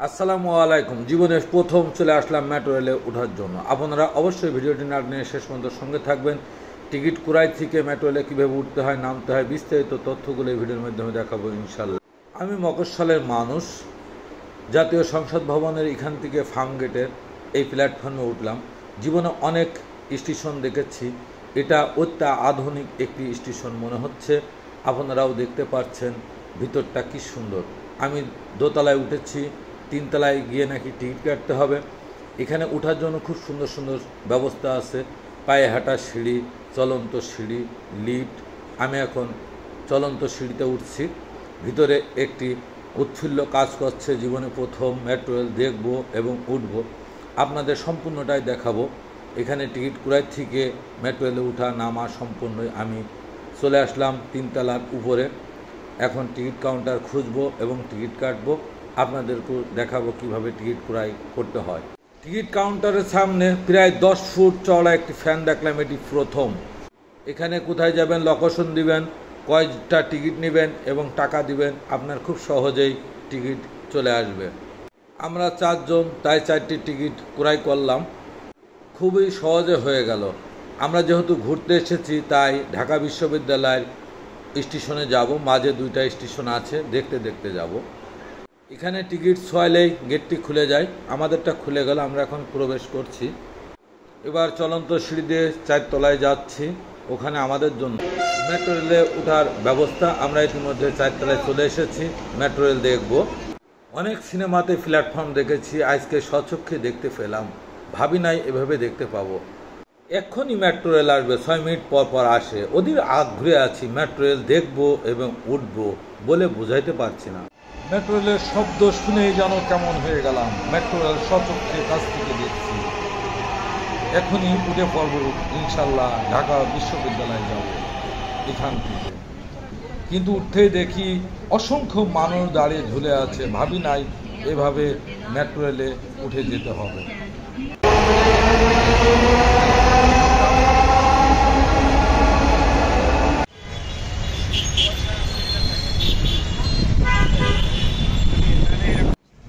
আসসালামু আলাইকুম। জীবনের প্রথম চলে আসলাম মেট্রো রেলে ওঠার জন্য। আপনারা অবশ্যই ভিডিওটি না নিয়ে শেষ পর্যন্ত সঙ্গে থাকবেন। টিকিট ক্রয় থেকে মেট্রো রেলে কীভাবে উঠতে হয়, নামতে হয়, বিস্তারিত তথ্যগুলো এই ভিডিওর মাধ্যমে দেখাবো ইনশাল্লাহ। আমি মফস্বলের মানুষ। জাতীয় সংসদ ভবনের এখান থেকে ফার্ম গেটের এই প্ল্যাটফর্মে উঠলাম। জীবনে অনেক স্টেশন দেখেছি, এটা অত্যাধুনিক একটি স্টেশন মনে হচ্ছে। আপনারাও দেখতে পাচ্ছেন ভিতরটা কি সুন্দর। আমি দোতলায় উঠেছি, তিনতলায় গিয়ে নাকি টিকিট কাটতে হবে। এখানে ওঠার জন্য খুব সুন্দর সুন্দর ব্যবস্থা আছে, পায়ে হাঁটা সিঁড়ি, চলন্ত সিঁড়ি, লিফট। আমি এখন চলন্ত সিঁড়িতে উঠছি। ভিতরে একটি উৎফুল্ল কাজ করছে। জীবনে প্রথম মেট্রো রেল দেখব এবং উঠব, আপনাদের সম্পূর্ণটাই দেখাবো। এখানে টিকিট ক্রয় থেকে মেট্রো রেলে ওঠা নামা সম্পূর্ণই আমি চলে আসলাম তিনতলার উপরে। এখন টিকিট কাউন্টার খুঁজবো এবং টিকিট কাটবো। আপনাদেরকে দেখাবো কিভাবে টিকিট ক্রয় করতে হয়। টিকিট কাউন্টারের সামনে প্রায় 10 ফুট চওড়া একটি ফ্যান দেখলাম, এটি প্রথম। এখানে কোথায় যাবেন, লোকেশন দিবেন, কয়টা টিকিট নেবেন এবং টাকা দিবেন, আপনার খুব সহজেই টিকিট চলে আসবে। আমরা 4 জন, তাই 4টি টিকিট ক্রয় করলাম। খুবই সহজে হয়ে গেল। আমরা যেহেতু ঘুরতে এসেছি, তাই ঢাকা বিশ্ববিদ্যালয়ের স্টেশনে যাব। মাঝে 2টা স্টেশন আছে, দেখতে দেখতে যাব। এখানে টিকিট ছোঁয়ালেই গেটটি খুলে যায়। আমাদেরটা খুলে গেল, আমরা এখন প্রবেশ করছি। এবার চলন্ত সিঁড়ি দিয়ে 4 তলায় যাচ্ছি, ওখানে আমাদের জন্য মেট্রো রেলে ওঠার ব্যবস্থা। আমরা ইতিমধ্যে 4 তলায় চলে এসেছি, মেট্রো রেল দেখব। অনেক সিনেমাতে প্ল্যাটফর্ম দেখেছি, আজকে স্বচক্ষে দেখতে পেলাম। ভাবি নাই এভাবে দেখতে পাবো। এক্ষুনি মেট্রো রেল আসবে, 6 মিনিট পর পর আসে। ওদের আগ্রহে আছি, মেট্রো রেল দেখবো এবং উঠবো বলে বোঝাইতে পারছি না। মেট্রো রেলের শব্দ শুনেই যেন কেমন হয়ে গেলাম। মেট্রো রেল স্বচক্ষে কাছ থেকে দেখছি। এখনই উঠে পড়বো ইনশাল্লাহ, ঢাকা বিশ্ববিদ্যালয়ে যাব এখান থেকে। কিন্তু উঠতেই দেখি অসংখ্য মানুষ দাঁড়িয়ে ঝুলে আছে। ভাবি নাই এভাবে মেট্রো রেলে উঠে যেতে হবে।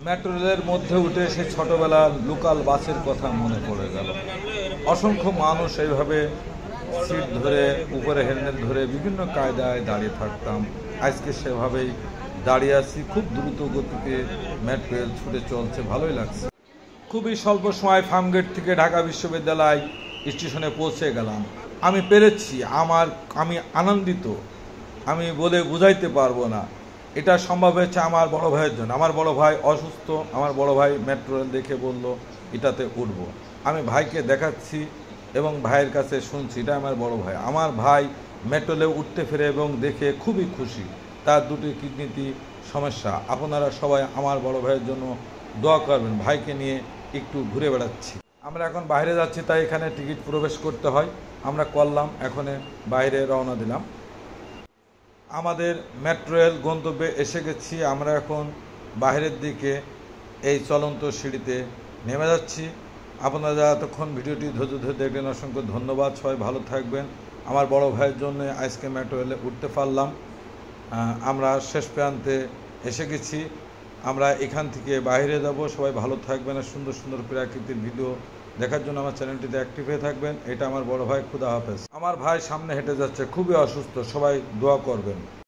মেট্রো রেলের মধ্যে উঠে সে ছোটবেলার লোকাল বাসের কথা মনে পড়ে গেল। অসংখ্য মানুষ এইভাবে সিট ধরে, উপরে হেলমেট ধরে বিভিন্ন কায়দায় দাঁড়িয়ে থাকতাম। আজকে সেভাবেই দাঁড়িয়ে আছি। খুব দ্রুত গতিতে মেট্রো রেল ছুটে চলছে, ভালোই লাগছে। খুবই স্বল্প সময় ফার্মগেট থেকে ঢাকা বিশ্ববিদ্যালয় স্টেশনে পৌঁছে গেলাম। আমি পেরেছি, আমি আনন্দিত, আমি বলে বুঝাইতে পারবো না। এটা সম্ভব হয়েছে আমার বড় ভাইয়ের জন্য। আমার বড় ভাই অসুস্থ, আমার বড় ভাই মেট্রো রেল দেখে বলল এটাতে উঠবো। আমি ভাইকে দেখাচ্ছি এবং ভাইয়ের কাছে শুনছি, এটা আমার বড় ভাই। আমার ভাই মেট্রো রেলে উঠতে ফিরে এবং দেখে খুবই খুশি। তার 2টি কিডনিতে সমস্যা। আপনারা সবাই আমার বড় ভাইয়ের জন্য দোয়া করবেন। ভাইকে নিয়ে একটু ঘুরে বেড়াচ্ছি। আমরা এখন বাইরে যাচ্ছি, তাই এখানে টিকিট প্রবেশ করতে হয়। আমরা করলাম, এখন বাইরে রওনা দিলাম। আমাদের মেট্রো রেল গন্তব্যে এসে গেছি। আমরা এখন বাইরের দিকে এই চলন্ত সিঁড়িতে নেমে যাচ্ছি। আপনারা যারা এতক্ষণ ভিডিওটি ধৈর্য ধরে দেখলেন, অসংখ্য ধন্যবাদ। সবাই ভালো থাকবেন। আমার বড় ভাইয়ের জন্য আজকে মেট্রো রেলে উঠতে পারলাম। আমরা শেষ প্রান্তে এসে গেছি। আমরা এখান থেকে বাইরে যাব। সবাই ভালো থাকবেন আর সুন্দর সুন্দর প্রাকৃতিক ভিডিও দেখার জন্য আমার চ্যানেলটিতে অ্যাক্টিভ হয়ে থাকবেন। এটা আমার বড় ভাই। খুদা হাফেজ। আমার ভাই সামনে হেঁটে যাচ্ছে, খুবই অসুস্থ, সবাই দোয়া করবেন।